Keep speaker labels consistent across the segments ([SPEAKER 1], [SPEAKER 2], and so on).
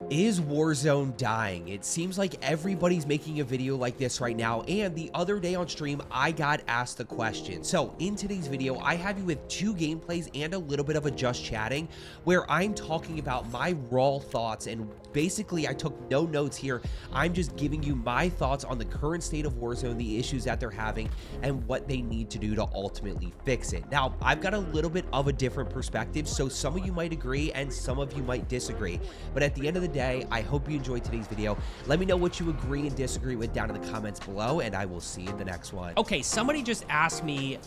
[SPEAKER 1] Is Warzone dying? It seems like everybody's making a video like this right now, and the other day on stream, I got asked the question. So in today's video, I have you with 2 gameplays and a little bit of a just chatting, where I'm talking about my raw thoughts, and basically I took no notes here. I'm just giving you my thoughts on the current state of Warzone, the issues that they're having, and what they need to do to ultimately fix it. Now, I've got a little bit of a different perspective, so some of you might agree and some of you might disagree, but at the end of the day, I hope you enjoyed today's video. Let me know what you agree and disagree with down in the comments below, and I will see you in the next one.
[SPEAKER 2] Okay, somebody just asked me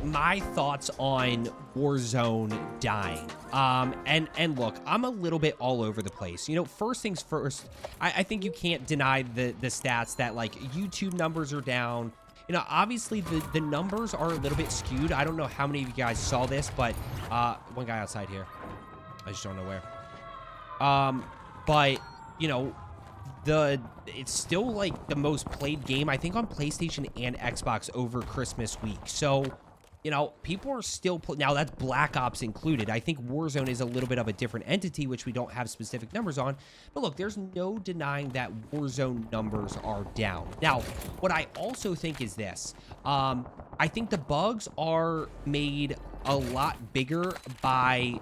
[SPEAKER 2] my thoughts on Warzone dying. And look, I'm a little bit all over the place. You know, first things first, I think you can't deny the stats that, like, YouTube numbers are down. You know, obviously the numbers are a little bit skewed. I don't know how many of you guys saw this, but one guy outside here. I just don't know where. But, you know, it's still like the most played game, I think, on PlayStation and Xbox over Christmas week. So, you know, people are still now that's Black Ops included. I think Warzone is a little bit of a different entity, which we don't have specific numbers on. But look, there's no denying that Warzone numbers are down. Now, what I also think is this. I think the bugs are made a lot bigger by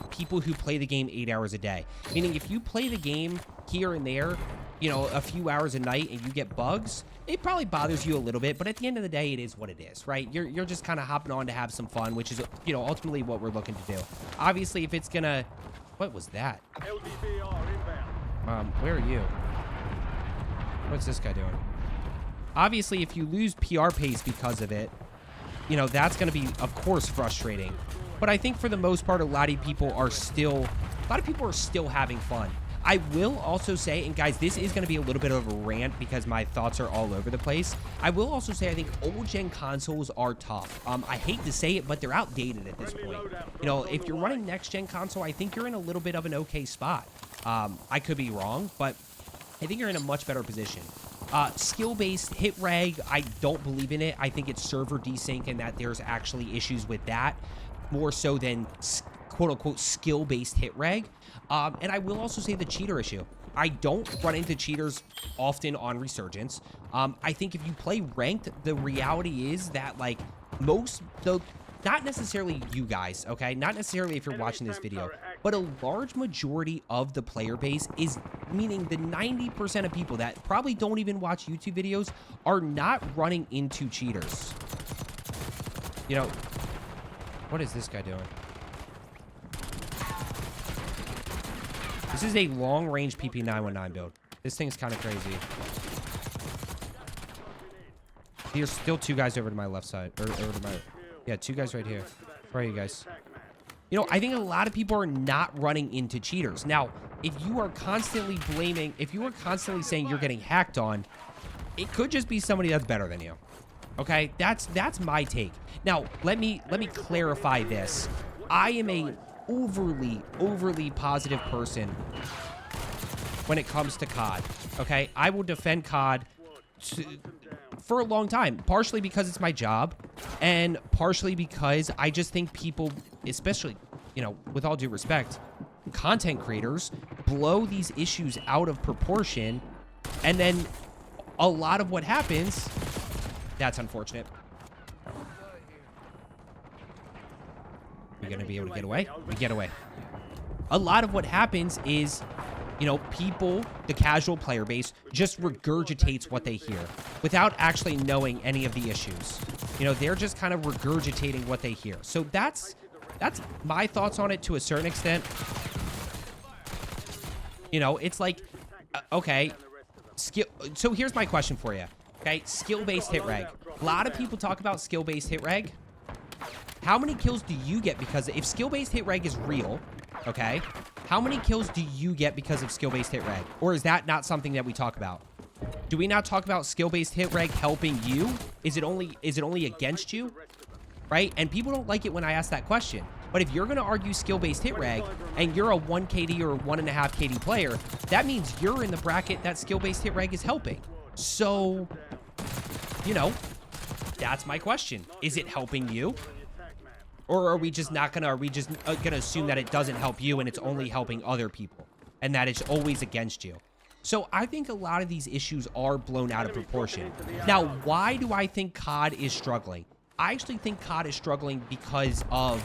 [SPEAKER 2] people who play the game 8 hours a day. Meaning, if you play the game here and there, you know, a few hours a night and you get bugs, it probably bothers you a little bit, but at the end of the day, it is what it is, right? You're just kind of hopping on to have some fun, which is, you know, ultimately what we're looking to do. Obviously, if it's gonna... What was that? Where are you? What's this guy doing? Obviously, if you lose PR pace because of it, you know, that's going to be, of course, frustrating. But I think for the most part, a lot of people are still having fun. I will also say, and guys, this is going to be a little bit of a rant because my thoughts are all over the place. I will also say I think old gen consoles are tough. I hate to say it, but they're outdated at this point. You know, if you're running next gen console, I think you're in a little bit of an okay spot. I could be wrong, but I think you're in a much better position. Skill-based hit reg, I don't believe in it. I think it's server desync and that there's actually issues with that, more so than quote-unquote skill-based hit reg. And I will also say the cheater issue. I don't run into cheaters often on Resurgence. I think if you play ranked, the reality is that, like, not necessarily you guys, okay? Not necessarily if you're watching this video, but a large majority of the player base is, meaning the 90% of people that probably don't even watch YouTube videos are not running into cheaters. You know, what is this guy doing? This is a long-range PP919 build. This thing's kind of crazy. There's still 2 guys over to my left side, or over to my... Yeah, 2 guys right here. Where are you guys? You know, I think a lot of people are not running into cheaters. Now, if you are constantly saying you're getting hacked on, it could just be somebody that's better than you. Okay? That's my take. Now, let me clarify this. I am a overly positive person when it comes to COD. Okay? I will defend COD for a long time, partially because it's my job, and partially because I just think people, especially, you know, with all due respect, content creators blow these issues out of proportion, and then a lot of what happens, that's unfortunate. We're gonna be able to get away? We get away. A lot of what happens is, you know, people, the casual player base, just regurgitates what they hear without actually knowing any of the issues. You know, they're just kind of regurgitating what they hear. So that's my thoughts on it to a certain extent. You know, it's like, okay, so here's my question for you. Okay, skill-based hit reg. A lot of people talk about skill-based hit reg. How many kills do you get? Because if skill-based hit reg is real, okay, how many kills do you get because of skill-based hit reg? Or is that not something that we talk about? Do we not talk about skill-based hit reg helping you? Is it only against you? Right? And people don't like it when I ask that question. But if you're going to argue skill-based hit reg and you're a 1 KD or 1.5 KD player, that means you're in the bracket that skill-based hit reg is helping. So, you know, that's my question. Is it helping you? Or are we just not gonna, are we just gonna assume that it doesn't help you and it's only helping other people? and that it's always against you. So I think a lot of these issues are blown out of proportion. Now, why do I think COD is struggling? I actually think COD is struggling because of,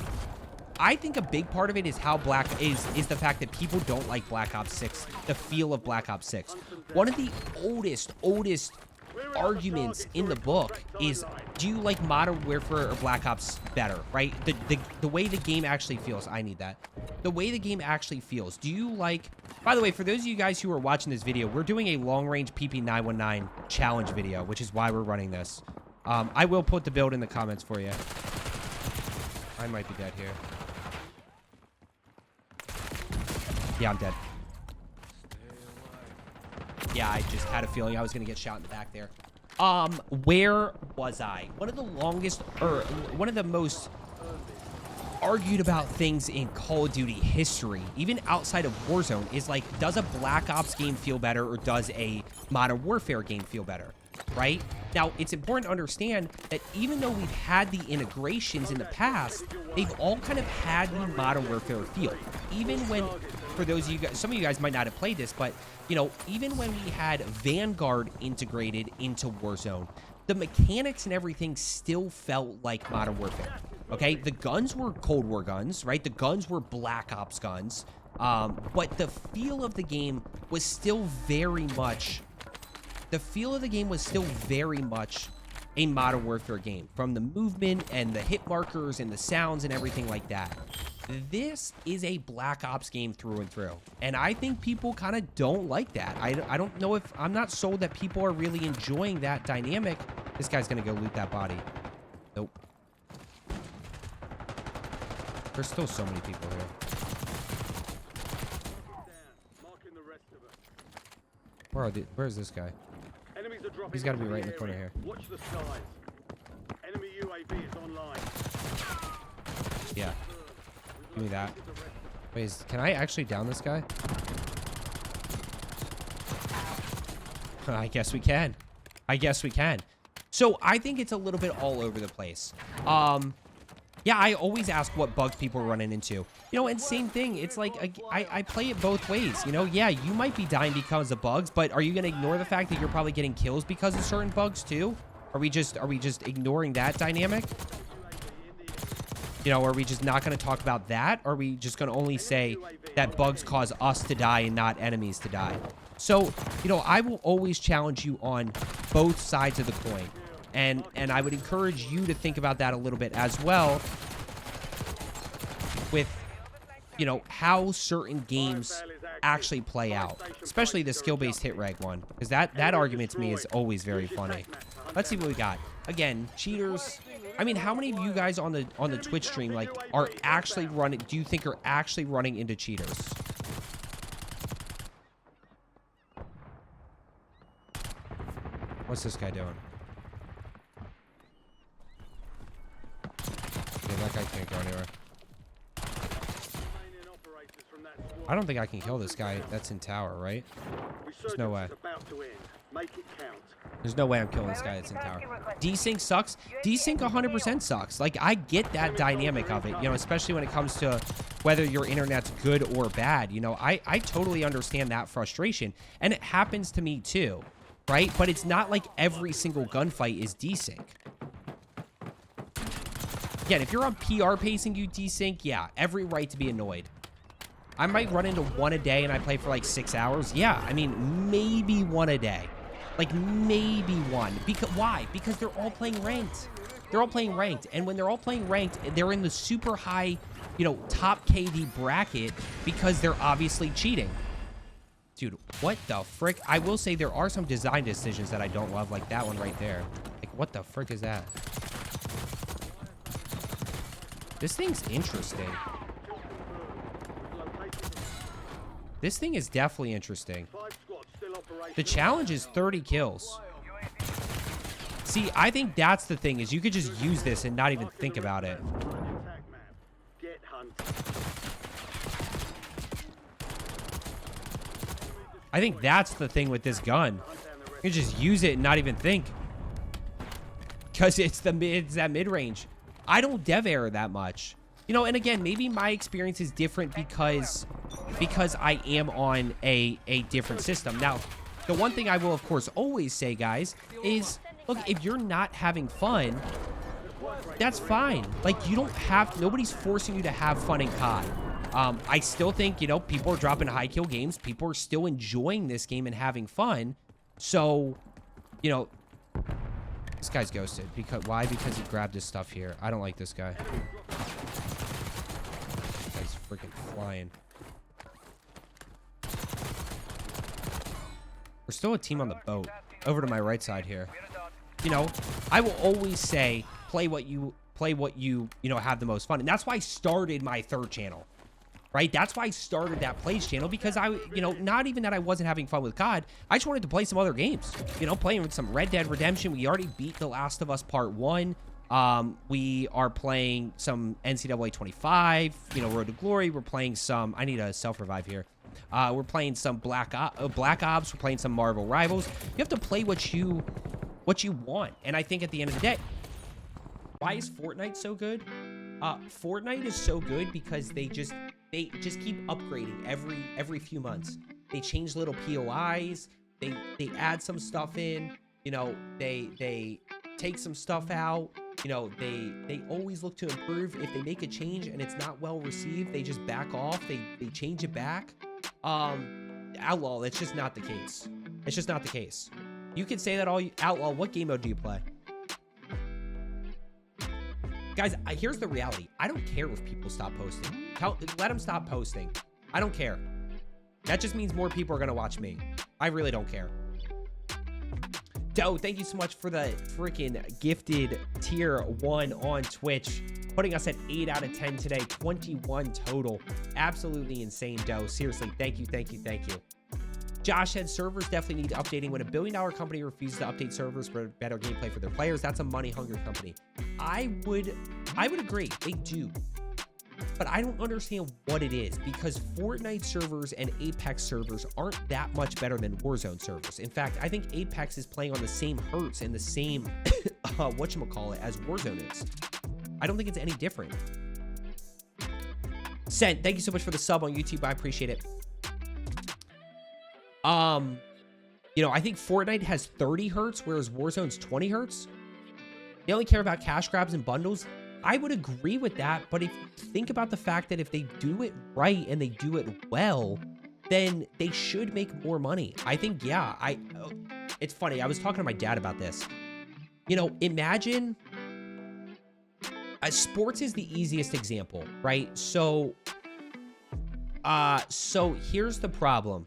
[SPEAKER 2] I think a big part of it is how is the fact that people don't like Black Ops 6, the feel of Black Ops 6. One of the oldest arguments in the book is, do you like Modern Warfare or Black Ops better, right? The way the game actually feels. I need that. The way the game actually feels. Do you like, by the way, for those of you guys who are watching this video, we're doing a long-range PP919 challenge video, which is why we're running this. I will put the build in the comments for you. I might be dead here. Yeah, I'm dead. Yeah, I just had a feeling I was going to get shot in the back there. Where was I? One of the longest, or one of the most argued about things in Call of Duty history, even outside of Warzone, is like, does a Black Ops game feel better or does a Modern Warfare game feel better, right? Now, it's important to understand that even though we've had the integrations in the past, they've all kind of had the Modern Warfare feel. Even when, for those of you guys, some of you guys might not have played this, but, you know, even when we had Vanguard integrated into Warzone, the mechanics and everything still felt like Modern Warfare, okay? The guns were Cold War guns, right? The guns were Black Ops guns, but the feel of the game was still very much... The feel of the game was still very much a Modern Warfare game, from the movement and the hit markers and the sounds and everything like that. This is a Black Ops game through and through, and I think people kind of don't like that. I don't know if, I'm not sold that people are really enjoying that dynamic. This guy's gonna go loot that body. Nope. There's still so many people here. Where's this guy? He's got to be right in the corner here.
[SPEAKER 3] Watch the skies. Enemy UAV is online.
[SPEAKER 2] Yeah. Give me that. Wait, can I actually down this guy? I guess we can. I guess we can. So I think it's a little bit all over the place. Yeah, I always ask what bugs people are running into. You know, and same thing. It's like, I play it both ways. You know, yeah, you might be dying because of bugs, but are you going to ignore the fact that you're probably getting kills because of certain bugs too? Are we just ignoring that dynamic? You know, are we just not going to talk about that? Or are we just going to only say that bugs cause us to die and not enemies to die? So, you know, I will always challenge you on both sides of the coin. And I would encourage you to think about that a little bit as well with, you know, how certain games actually play out, especially the skill-based hit reg one, because that argument to me is always very funny. Let's see what we got. Again, cheaters. I mean, how many of you guys on the Twitch stream like are actually running? Do you think are actually running into cheaters? What's this guy doing? That guy can't go anywhere. I don't think I can kill this guy that's in tower, right? There's no way. There's no way I'm killing this guy that's in tower. Desync sucks. Desync 100% sucks. Like, I get that dynamic of it, you know, especially when it comes to whether your internet's good or bad. You know, I totally understand that frustration. And it happens to me too, right? But it's not like every single gunfight is desync. Again, if you're on PR pacing, you desync, yeah, every right to be annoyed. I might run into one a day and I play for like 6 hours. Yeah, I mean, maybe one a day. Like, maybe one. Because why? Because they're all playing ranked. They're all playing ranked. And when they're all playing ranked, they're in the super high, you know, top KD bracket because they're obviously cheating. Dude, what the frick? I will say there are some design decisions that I don't love, like that one right there. Like, what the frick is that? This thing's interesting. This thing is definitely interesting. The challenge is 30 kills. See, I think that's the thing, is you could just use this and not even think about it. I think that's the thing with this gun. You can just use it and not even think. Because it's that mid-range. I don't dev error that much. You know, and again, maybe my experience is different because I am on a different system. Now, the one thing I will, of course, always say, guys, is, look, if you're not having fun, that's fine. Like, you don't have, nobody's forcing you to have fun in COD. I still think, you know, people are dropping high kill games. People are still enjoying this game and having fun. So, you know, this guy's ghosted. Why? Because he grabbed his stuff here. I don't like this guy. This guy's freaking flying. We're still a team on the boat. Over to my right side here. You know, I will always say, play what you know, have the most fun. And that's why I started my third channel. Right? That's why I started that plays channel, because you know, not even that I wasn't having fun with COD. I just wanted to play some other games. You know, playing with some Red Dead Redemption. We already beat The Last of Us Part 1. We are playing some NCAA 25, you know, Road to Glory. We're playing some, I need a self-revive here. We're playing some Black Ops. We're playing some Marvel Rivals. You have to play what you want. And I think at the end of the day, why is Fortnite so good? Fortnite is so good because they just keep upgrading every few months. They change little POIs. They add some stuff in. You know, they take some stuff out. You know, they always look to improve. If they make a change and it's not well received, they just back off. They change it back. Outlaw, that's just not the case. It's just not the case. You can say that all Outlaw. What game mode do you play? Guys, here's the reality. I don't care if people stop posting. Let them stop posting. I don't care. That just means more people are going to watch me. I really don't care. Doe, thank you so much for the freaking gifted tier 1 on Twitch. Putting us at 8 out of 10 today. 21 total. Absolutely insane, Doe. Seriously, thank you, thank you, thank you. Josh said servers definitely need updating. When a billion-dollar company refuses to update servers for better gameplay for their players, that's a money-hungry company. I would agree. They do. But I don't understand what it is, because Fortnite servers and Apex servers aren't that much better than Warzone servers. In fact, I think Apex is playing on the same hertz and the same whatchamacallit as Warzone is. I don't think it's any different. Sent, thank you so much for the sub on YouTube. I appreciate it. You know, I think Fortnite has 30 hertz, whereas Warzone's 20 hertz. They only care about cash grabs and bundles. I would agree with that, but if you think about the fact that if they do it right and they do it well, then they should make more money. I think, yeah, it's funny. I was talking to my dad about this. You know, imagine, sports is the easiest example, right? So here's the problem.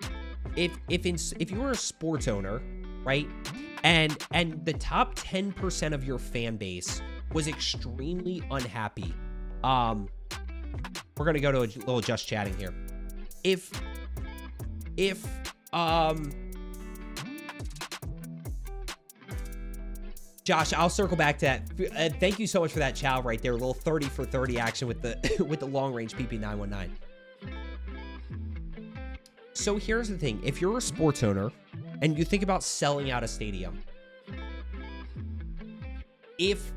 [SPEAKER 2] If you're a sports owner, right, and the top 10% of your fan base was extremely unhappy, we're gonna go to a little just chatting here. If Josh, I'll circle back to that. Thank you so much for that chow right there. A little 30 for 30 action with the with the long range PP919. So here's the thing. If you're a sports owner and you think about selling out a stadium, if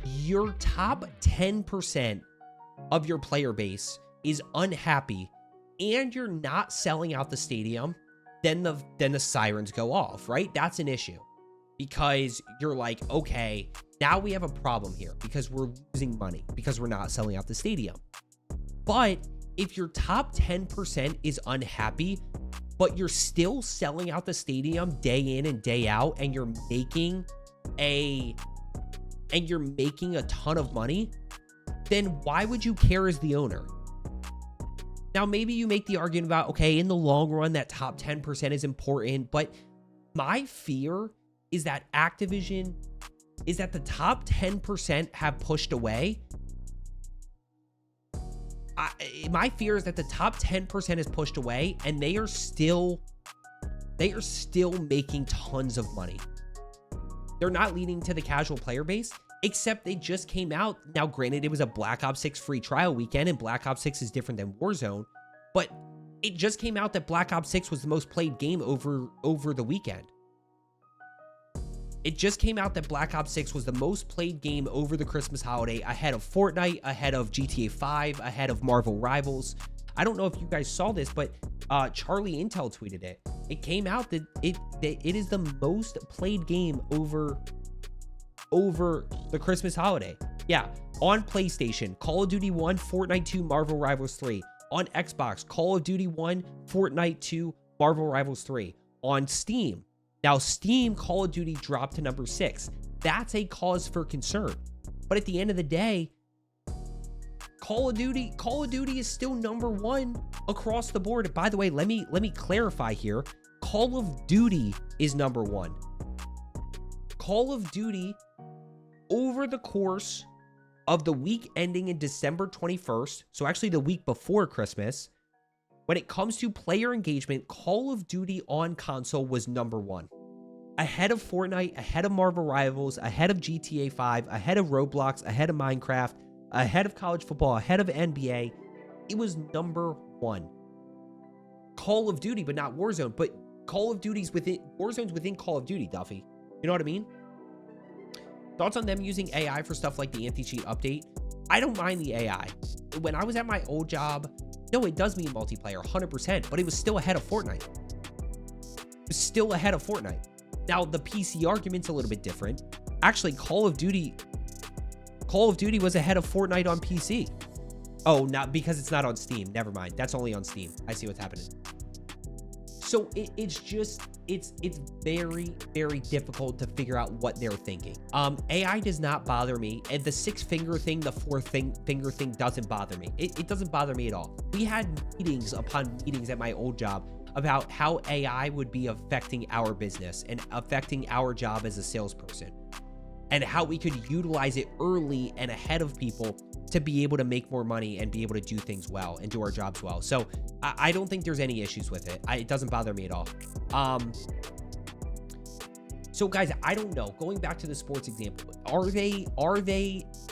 [SPEAKER 2] your top 10% of your player base is unhappy and you're not selling out the stadium, then the sirens go off, right? That's an issue, because you're like, okay, now we have a problem here because we're losing money because we're not selling out the stadium. But if your top 10% is unhappy, but you're still selling out the stadium day in and day out, and you're making a ton of money, then why would you care as the owner? Now, maybe you make the argument about, okay, in the long run, that top 10% is important, but my fear is that Activision, is that the top 10% have pushed away. My fear is that the top 10% is pushed away and they are still making tons of money. They're not leading to the casual player base, except they just came out. Now, granted, it was a Black Ops 6 free trial weekend, and Black Ops 6 is different than Warzone, but it just came out that Black Ops 6 was the most played game over the weekend. It just came out that Black Ops 6 was the most played game over the Christmas holiday, ahead of Fortnite, ahead of GTA 5, ahead of Marvel Rivals. I don't know if you guys saw this, but Charlie Intel tweeted it. It came out that it is the most played game over the Christmas holiday. Yeah, on PlayStation, Call of Duty 1, Fortnite 2, Marvel Rivals 3. On Xbox, Call of Duty 1, Fortnite 2, Marvel Rivals 3. On Steam. Now, Steam Call of Duty dropped to number 6. That's a cause for concern. But at the end of the day, Call of Duty is still number 1 across the board. By the way, let me clarify here. Call of Duty is number 1. Call of Duty, over the course of the week ending in December 21st, so actually the week before Christmas, when it comes to player engagement, Call of Duty on console was number 1. Ahead of Fortnite, ahead of Marvel Rivals, ahead of GTA 5, ahead of Roblox, ahead of Minecraft, ahead of college football, ahead of NBA. It was number 1. Call of Duty, but not Warzone. But Call of Duty's within, Warzone's within Call of Duty, Duffy. You know what I mean? Thoughts on them using AI for stuff like the anti-cheat update? I don't mind the AI. When I was at my old job, no, it does mean multiplayer, 100%, but it was still ahead of Fortnite. It was still ahead of Fortnite. Now, the PC argument's a little bit different. Actually, Call of Duty was ahead of Fortnite on PC. Oh, not because it's not on Steam. Never mind. That's only on Steam. I see what's happening. So it's very, very difficult to figure out what they're thinking. AI does not bother me, and the 6-finger thing, the 4-finger thing doesn't bother me. It doesn't bother me at all. We had meetings upon meetings at my old job about how AI would be affecting our business and affecting our job as a salesperson, and how we could utilize it early and ahead of people to be able to make more money and be able to do things well and do our jobs well. So I don't think there's any issues with it. It doesn't bother me at all. So guys, I don't know. Going back to the sports example, are they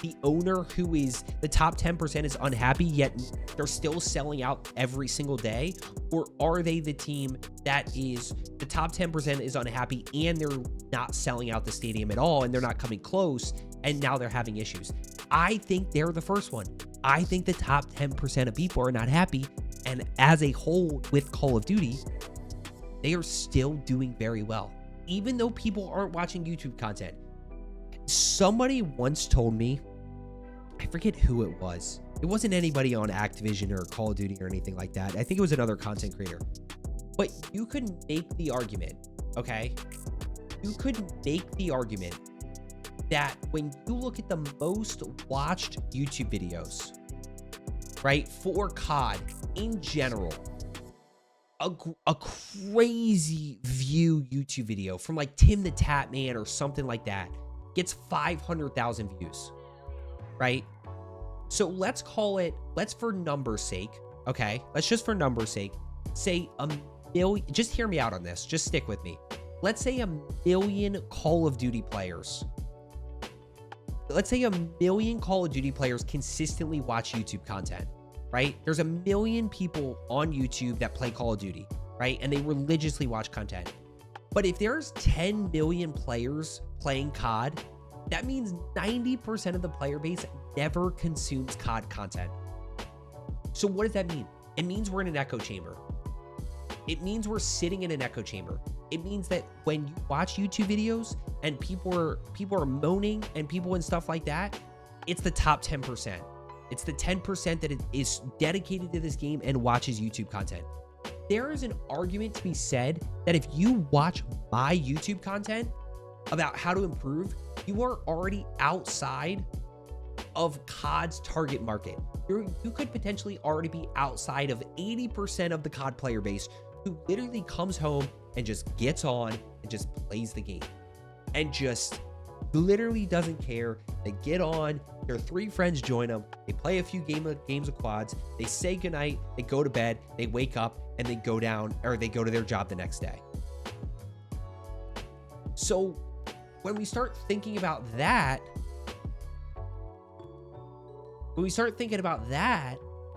[SPEAKER 2] the owner who is the top 10% is unhappy, yet they're still selling out every single day? Or are they the team that is the top 10% is unhappy and they're not selling out the stadium at all and they're not coming close and now they're having issues? I think they're the first one. I think the top 10% of people are not happy, and as a whole with Call of Duty, they are still doing very well. Even though people aren't watching YouTube content. Somebody once told me, I forget who it was. It wasn't anybody on Activision or Call of Duty or anything like that. I think it was another content creator. But you could make the argument, okay? You could make the argument that when you look at the most watched YouTube videos, right, for COD in general, a crazy view YouTube video from like Tim the Tap Man or something like that gets 500,000 views, right? So let's call it, let's for number's sake, okay? Let's just for number's sake, say a million, just hear me out on this, just stick with me. Let's say 1 million Call of Duty players. Let's say 1 million Call of Duty players consistently watch YouTube content. Right? There's 1 million people on YouTube that play Call of Duty, right? And they religiously watch content. But if there's 10 million players playing COD, that means 90% of the player base never consumes COD content. So what does that mean? It means we're in an echo chamber. It means we're sitting in an echo chamber. It means that when you watch YouTube videos and people are moaning and people and stuff like that, it's the top 10%. It's the 10% that is dedicated to this game and watches YouTube content. There is an argument to be said that if you watch my YouTube content about how to improve, you are already outside of COD's target market. You could potentially already be outside of 80% of the COD player base who literally comes home and just gets on and just plays the game and just literally doesn't care. They get on, their 3 friends join them, they play a few games of quads, they say goodnight, they go to bed, they wake up, and they go down, or they go to their job the next day. So when we start thinking about that,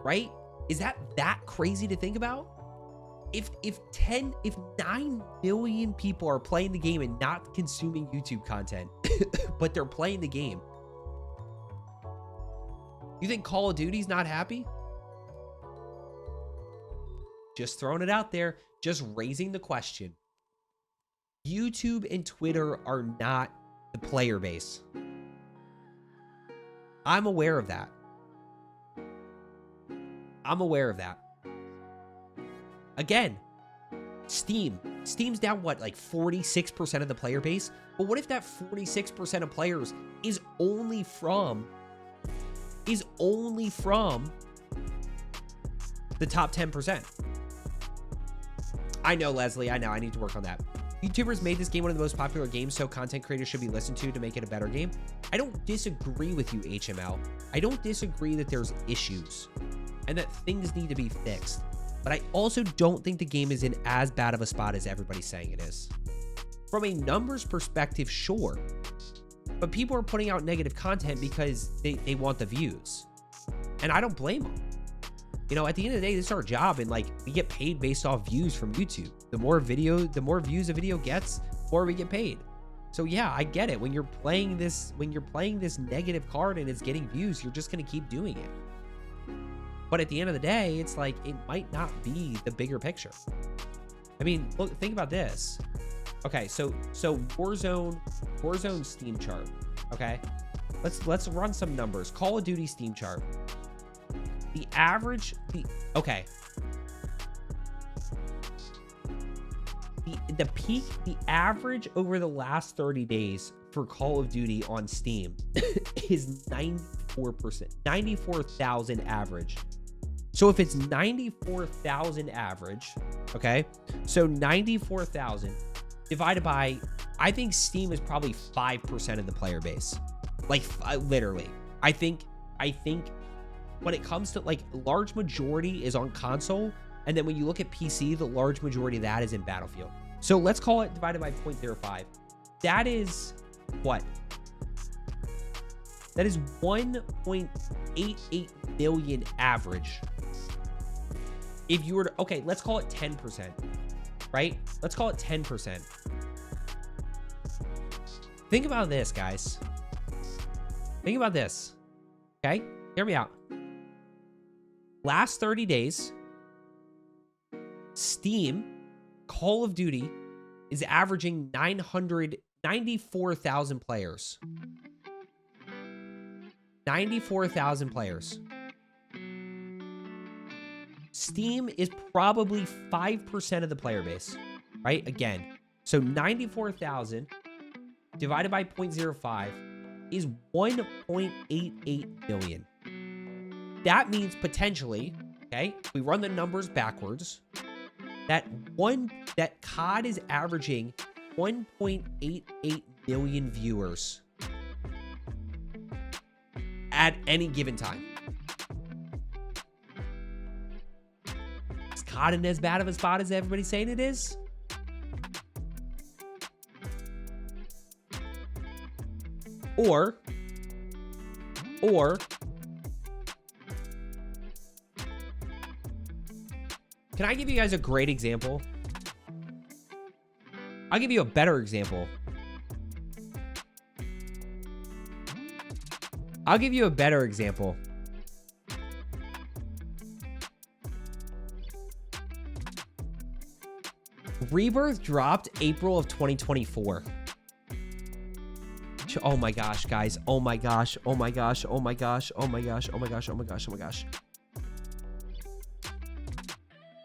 [SPEAKER 2] right? Is that crazy to think about?
[SPEAKER 1] if 9 million people are playing the game and not consuming YouTube content, but they're playing the game, you think Call of Duty's not happy? Just throwing it out there, just raising the question. YouTube and Twitter are not the player base. I'm aware of that. I'm aware of that. Again, Steam's down what, like 46% of the player base? But what if that 46% of players is only from the top 10%? I know, Leslie, I know, I need to work on that. YouTubers made this game one of the most popular games, so content creators should be listened to make it a better game. I don't disagree with you, HML. I don't disagree that there's issues and that things need to be fixed. But I also don't think the game is in as bad of a spot as everybody's saying it is. From a numbers perspective, sure. But people are putting out negative content because they want the views. And I don't blame them. You know, at the end of the day, this is our job, and like, we get paid based off views from YouTube. The more views a video gets, the more we get paid. So yeah, I get it. When you're playing this negative card and it's getting views, you're just gonna keep doing it. But at the end of the day, it's like, it might not be the bigger picture. I mean, look, think about this. Okay, so Warzone Steam chart. Okay, let's run some numbers. Call of Duty Steam chart. The average, the average over the last 30 days for Call of Duty on Steam is 94%, 94,000 average. So if it's 94,000 average, okay, so 94,000 divided by, I think Steam is probably 5% of the player base. Like, literally. I think when it comes to, like, large majority is on console, and then when you look at PC, the large majority of that is in Battlefield. So let's call it divided by 0.05. That is what? That is 1.88 million average. If you were to, okay, let's call it 10%, right? Let's call it 10%. Think about this, guys. Think about this, okay? Hear me out. Last 30 days, Steam, Call of Duty is averaging 94,000 players. 94,000 players. Steam is probably 5% of the player base, right? Again, so 94,000 divided by 0.05 is 1.88 million. That means potentially, okay, we run the numbers backwards, that COD is averaging 1.88 million viewers at any given time. Is COD in as bad of a spot as everybody's saying it is? Or can I give you guys a great example? I'll give you a better example. I'll give you a better example. Rebirth dropped April of 2024. Oh my gosh, guys. Oh my gosh. Oh my gosh. Oh my gosh. Oh my gosh. Oh my gosh. Oh my gosh. Oh my gosh.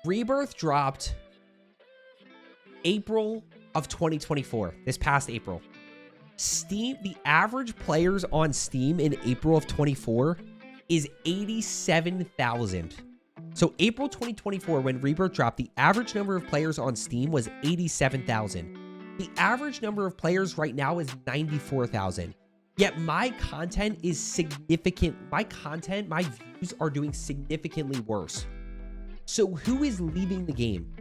[SPEAKER 1] Rebirth dropped April of 2024. This past April. Steam, the average players on Steam in April of 24 is 87,000. So April 2024, when Rebirth dropped, the average number of players on Steam was 87,000. The average number of players right now is 94,000. Yet my content is significant. My views are doing significantly worse. So who is leaving the game?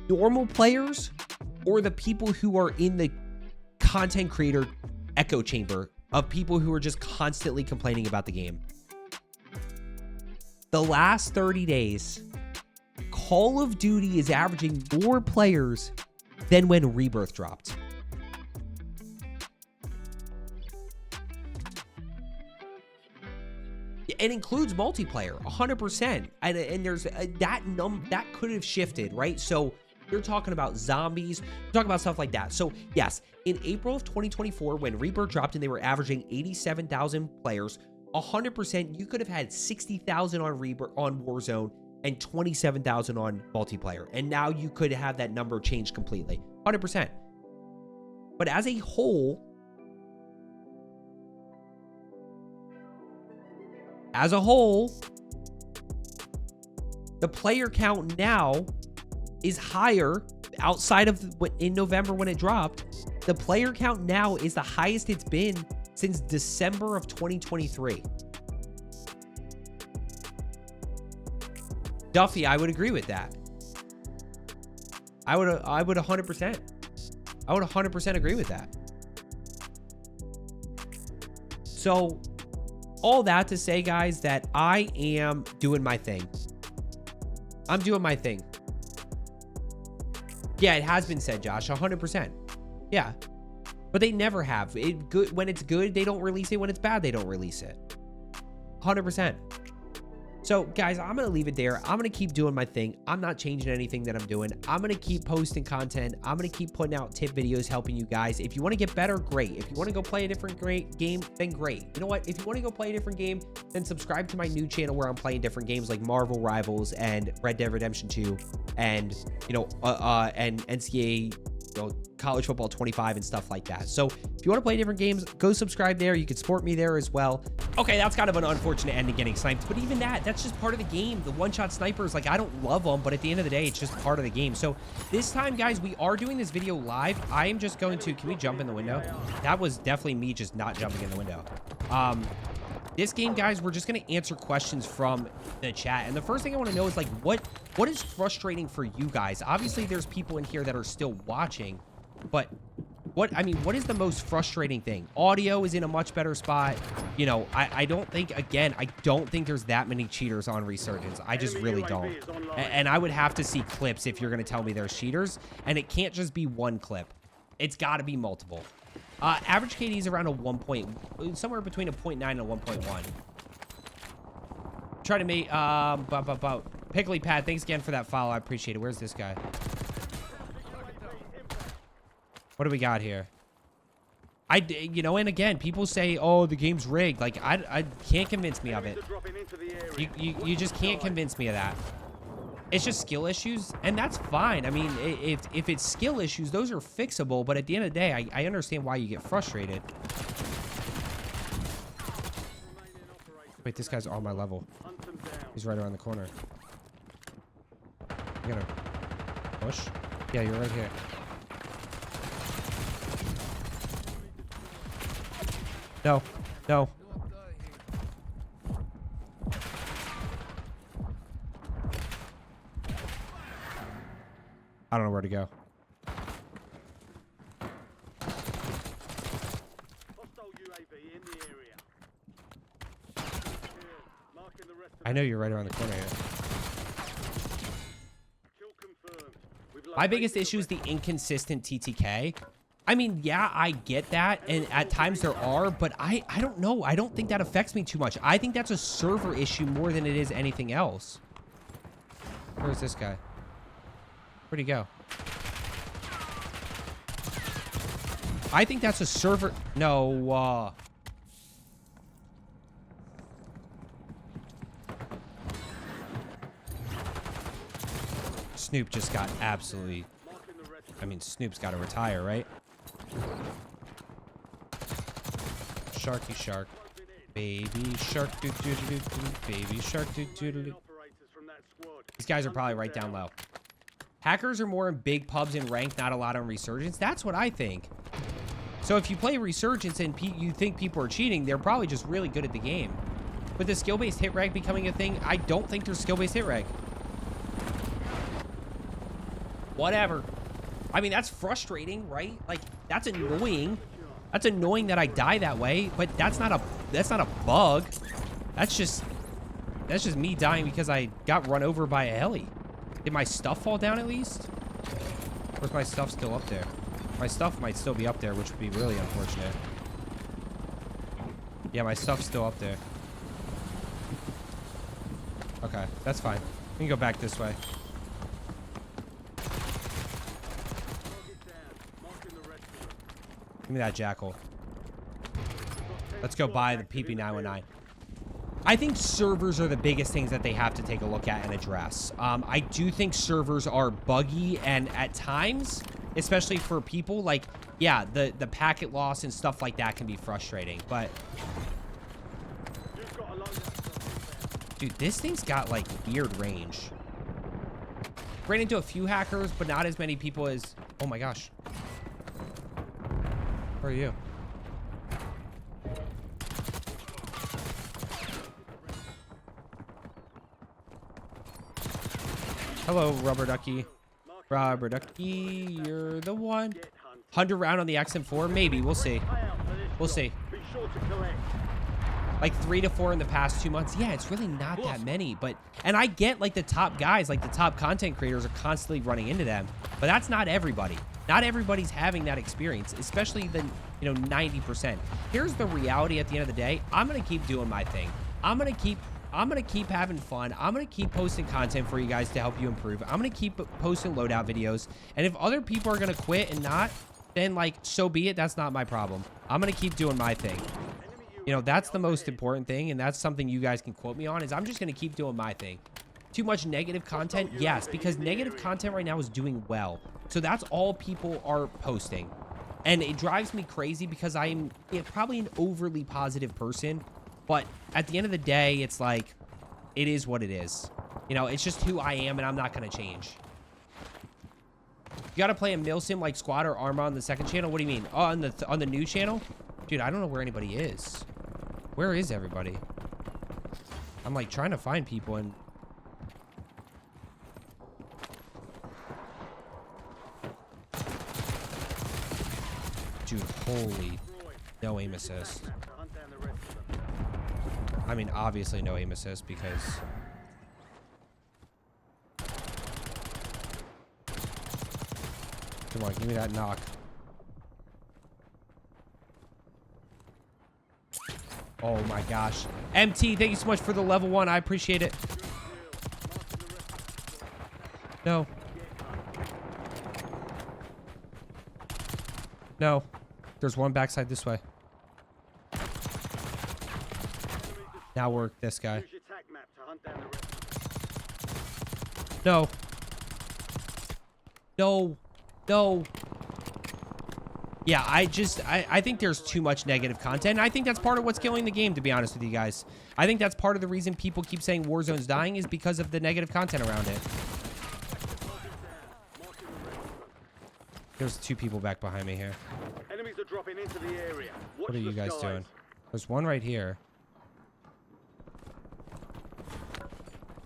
[SPEAKER 1] Normal players or the people who are in the content creator echo chamber of people who are just constantly complaining about the game? The last 30 days, Call of Duty is averaging more players than when Rebirth dropped. It includes multiplayer, 100%. And there's that could have shifted, right? So you're talking about zombies, you're talking about stuff like that. So yes, in April of 2024, when Rebirth dropped and they were averaging 87,000 players, 100%, you could have had 60,000 on Warzone and 27,000 on multiplayer. And now you could have that number change completely, 100%. But as a whole, the player count now is higher outside of in November when it dropped. The player count now is the highest it's been since December of 2023. Duffy, I would agree with that. I would 100%. I would 100% agree with that. So, all that to say, guys, that I am doing my thing. I'm doing my thing. Yeah, it has been said, Josh, 100%. Yeah. But they never have. When it's good, they don't release it. When it's bad, they don't release it. 100%. So, guys, I'm going to leave it there. I'm going to keep doing my thing. I'm not changing anything that I'm doing. I'm going to keep posting content. I'm going to keep putting out tip videos helping you guys. If you want to get better, great. If you want to go play a different game, then great. You know what? If you want to go play a different game, then subscribe to my new channel where I'm playing different games like Marvel Rivals and Red Dead Redemption 2 and, and NCAA, college football 25 and stuff like that. So if you want to play different games, go subscribe there. You can support me there as well. Okay, that's kind of an unfortunate ending, getting sniped, but even that's just part of the game. The one-shot snipers, like, I don't love them, but at the end of the day, it's just part of the game. So this time, guys, we are doing this video live. I am just going to, can we jump in the window? That was definitely me just not jumping in the window. This game, guys, we're just going to answer questions from the chat. And the first thing I want to know is, like, what is frustrating for you guys? Obviously, there's people in here that are still watching, but what is the most frustrating thing? Audio is in a much better spot. You know, I don't think there's that many cheaters on Resurgence. I just really don't. And I would have to see clips if you're going to tell me there's cheaters. And it can't just be one clip. It's got to be multiple. Average KD is around somewhere between a 0.9 and a 1.1. Try to make, Pickly Pad, thanks again for that follow. I appreciate it. Where's this guy? What do we got here? And again, people say, oh, the game's rigged. Like, I can't convince me of it. You just can't convince me of that. It's just skill issues, and that's fine. I mean, if it's skill issues, those are fixable, but at the end of the day, I understand why you get frustrated. Wait, this guy's on my level. He's right around the corner. You gonna push? Yeah, you're right here. No, no. I don't know where to go. I know you're right around the corner here. My biggest issue is the inconsistent TTK. I mean, yeah, I get that, and at times there are, but I don't know. I don't think that affects me too much. I think that's a server issue more than it is anything else. Where's this guy? Where'd he go? I think that's a server... No, Snoop just got absolutely... I mean, Snoop's got to retire, right? Sharky shark. Baby shark doo doo doo doo. Baby shark doo doo doo. These guys are probably right down low. Hackers are more in big pubs and ranked, not a lot on Resurgence. That's what I think. So if you play Resurgence and you think people are cheating, they're probably just really good at the game. With the skill-based hit reg becoming a thing, I don't think there's skill-based hit reg. Whatever. I mean, that's frustrating, right? Like, that's annoying. That's annoying that I die that way, but that's not a bug. That's just me dying because I got run over by a heli.
[SPEAKER 2] Did my stuff fall down at least? Or is my stuff still up there? My stuff might still be up there, which would be really unfortunate. Yeah, my stuff's still up there. Okay, that's fine. We can go back this way. Give me that jackal. Let's go buy the PP919. I think servers are the biggest things that they have to take a look at and address. I do think servers are buggy, and at times, especially for people, like, yeah, the packet loss and stuff like that can be frustrating, but... Dude, this thing's got, like, weird range. Ran into a few hackers, but not as many people as... Oh my gosh. Where are you? Hello, Rubber Ducky. Rubber Ducky, you're the one. 100 round on the XM4? Maybe. We'll see. We'll see. Like 3 to 4 in the past 2 months. Yeah, it's really not that many. But and I get like the top guys, like the top content creators are constantly running into them. But that's not everybody. Not everybody's having that experience, especially the 90%. Here's the reality at the end of the day. I'm gonna keep doing my thing. I'm gonna keep having fun. I'm gonna keep posting content for you guys to help you improve. I'm gonna keep posting loadout videos. And if other people are gonna quit and not, then like so be it. That's not my problem. I'm gonna keep doing my thing. You know, that's the most important thing, and that's something you guys can quote me on, is I'm just gonna keep doing my thing. Too much negative content? Yes, because negative content right now is doing well. So that's all people are posting. And it drives me crazy because I'm probably an overly positive person. But at the end of the day, it's like, it is what it is. You know, it's just who I am, and I'm not going to change. You got to play a milsim like Squad or Arma on the second channel? What do you mean? Oh, on the new channel? Dude, I don't know where anybody is. Where is everybody? I'm like trying to find people and... Dude, holy... No aim assist. I mean, obviously no aim assist because... Come on, give me that knock. Oh my gosh. MT, thank you so much for the level 1. I appreciate it. No. No. There's one backside this way. Now work this guy. No. No. No. Yeah, I think there's too much negative content. I think that's part of what's killing the game, to be honest with you guys. I think that's part of the reason people keep saying Warzone's dying is because of the negative content around it. There's 2 people back behind me here.
[SPEAKER 3] Enemies are dropping into the area.
[SPEAKER 2] What are you guys doing? There's one right here.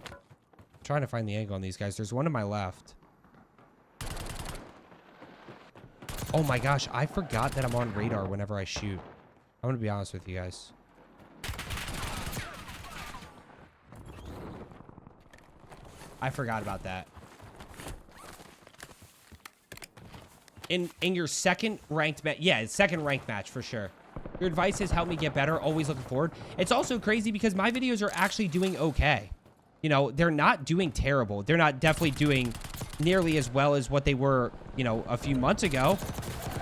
[SPEAKER 2] I'm trying to find the angle on these guys. There's one to my left. Oh my gosh, I forgot that I'm on radar whenever I shoot. I'm gonna be honest with you guys. I forgot about that. In your second ranked match, yeah, second ranked match for sure. Your advice has helped me get better. Always looking forward. It's also crazy because my videos are actually doing okay. You know, they're not doing terrible. They're not definitely doing nearly as well as what they were, you know, a few months ago,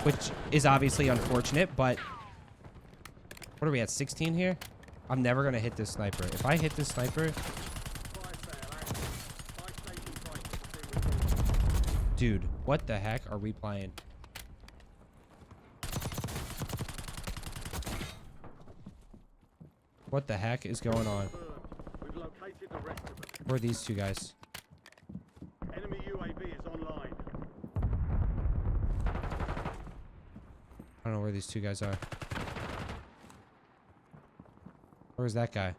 [SPEAKER 2] which is obviously unfortunate, but what are we at, 16 here? I'm never going to hit this sniper. If I hit this sniper... Dude, what the heck are we playing? What the heck is going on? Where are these 2 guys?
[SPEAKER 3] Enemy UAV is online.
[SPEAKER 2] I don't know where these 2 guys are. Where's that guy?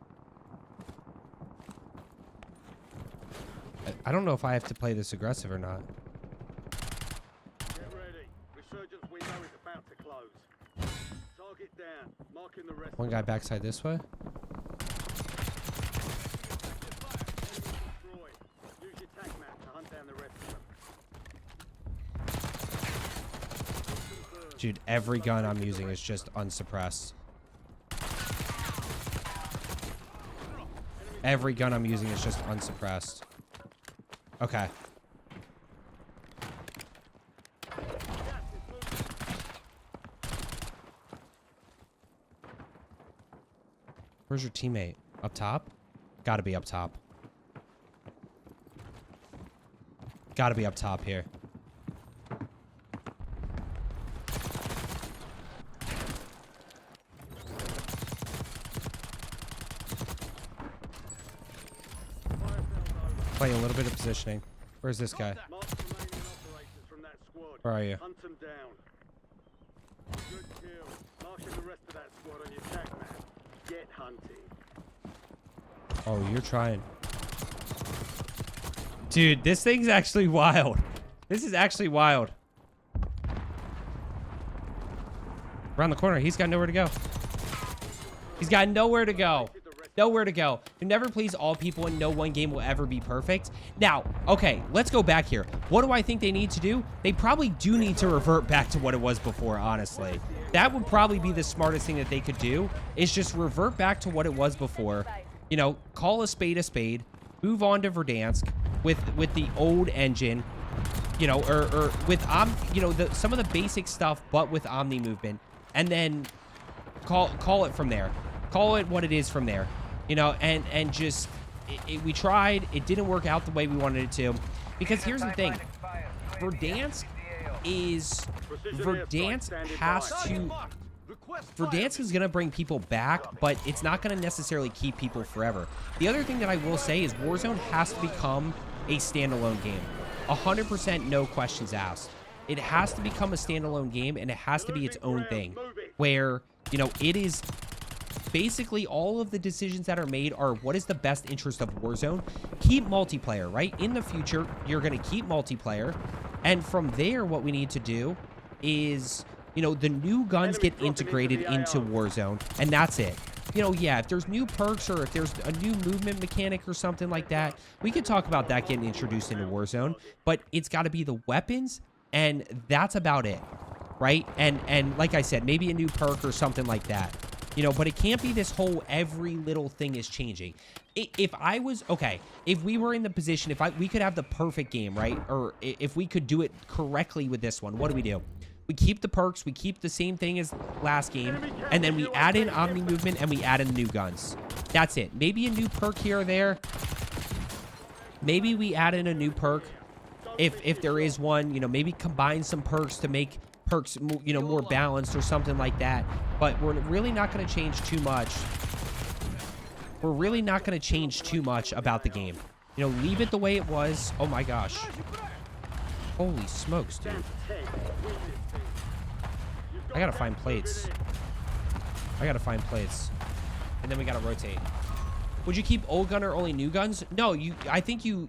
[SPEAKER 2] I don't know if I have to play this aggressive or not.
[SPEAKER 3] Get ready. Resurgence window is about to close. Target down. Marking the rest.
[SPEAKER 2] One guy backside this way.
[SPEAKER 3] Use your tac map to hunt down the rest of them.
[SPEAKER 2] Dude, every gun I'm using is just unsuppressed. Every gun I'm using is just unsuppressed. Okay. Where's your teammate? Up top? Gotta be up top. Gotta be up top here. Play a little bit of positioning. Where's this guy?
[SPEAKER 3] Mark the remaining operators from that squad.
[SPEAKER 2] Where are you?
[SPEAKER 3] Hunt them down. Good kill. Marking the rest of that squad on your tac map. Get hunting.
[SPEAKER 2] Oh, you're trying. Dude, this thing's actually wild. This is actually wild. Around the corner. He's got nowhere to go. He's got nowhere to go. Nowhere to go. You never please all people and no one game will ever be perfect. Now, okay, let's go back here. What do I think they need to do? They probably do need to revert back to what it was before, honestly. That would probably be the smartest thing that they could do, is just revert back to what it was before. You know, call a spade, move on to Verdansk with the old engine, you know, or with, you know, some of the basic stuff, but with Omni movement, and then call it from there. Call it what it is from there. You know, and just, we tried, it didn't work out the way we wanted it to. Because here's the thing, Verdansk is, Verdansk is going to bring people back, but it's not going to necessarily keep people forever. The other thing that I will say is Warzone has to become a standalone game. 100% no questions asked. It has to become a standalone game, and it has to be its own thing. Where, you know, it is... Basically, all of the decisions that are made are what is the best interest of Warzone. Keep multiplayer, right? In the future, you're going to keep multiplayer. And from there, what we need to do is, you know, the new guns get integrated into Warzone. And that's it. You know, yeah, if there's new perks or if there's a new movement mechanic or something like that, we could talk about that getting introduced into Warzone. But it's got to be the weapons, and that's about it, right? And like I said, maybe a new perk or something like that. You know, but it can't be this whole every little thing is changing. If I was, okay, if we were in the position, we could have the perfect game, right? Or if we could do it correctly with this one, what do? We keep the perks, we keep the same thing as last game, and then we add in Omni movement and we add in new guns. That's it. Maybe a new perk here or there. Maybe we add in a new perk if there is one, you know, maybe combine some perks to make perks, you know, more balanced or something like that. But we're really not going to change too much. We're really not going to change too much about the game. You know, leave it the way it was. Oh my gosh. Holy smokes, dude. I got to find plates. I got to find plates. And then we got to rotate. Would you keep old gun or only new guns? No, I think you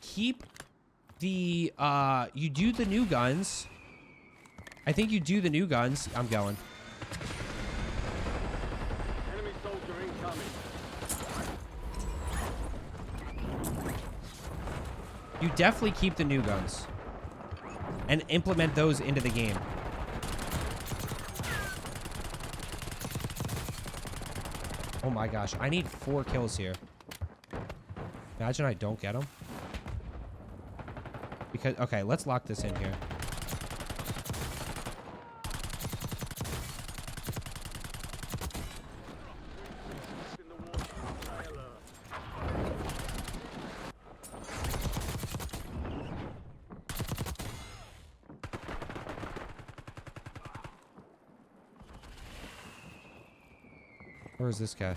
[SPEAKER 2] keep the, you do the new guns. I think you do the new guns. I'm going.
[SPEAKER 3] Enemy soldier incoming.
[SPEAKER 2] You definitely keep the new guns. And implement those into the game. Oh my gosh. I need 4 kills here. Imagine I don't get them. Because, okay, let's lock this in here. Where is this guy? I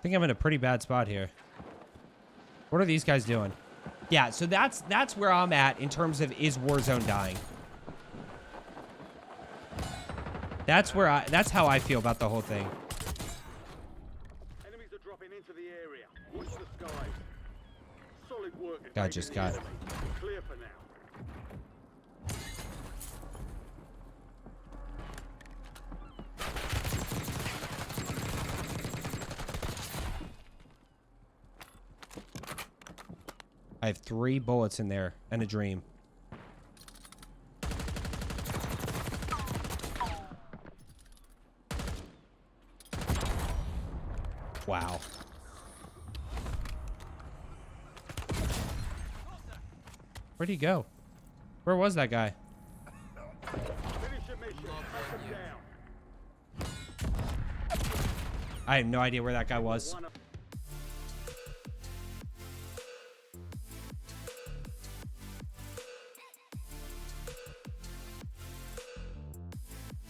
[SPEAKER 2] think I'm in a pretty bad spot here. What are these guys doing? Yeah, so that's where I'm at in terms of is Warzone dying. That's how I feel about the whole thing.
[SPEAKER 3] Enemies are dropping into the area. Watch the skies. Solid work.
[SPEAKER 2] Guy just got it.
[SPEAKER 3] Clear for now.
[SPEAKER 2] I have 3 bullets in there and a dream. Wow. Where'd he go? Where was that guy?
[SPEAKER 3] Finish your mission. Take them down.
[SPEAKER 2] I have no idea where that guy was.
[SPEAKER 3] One of-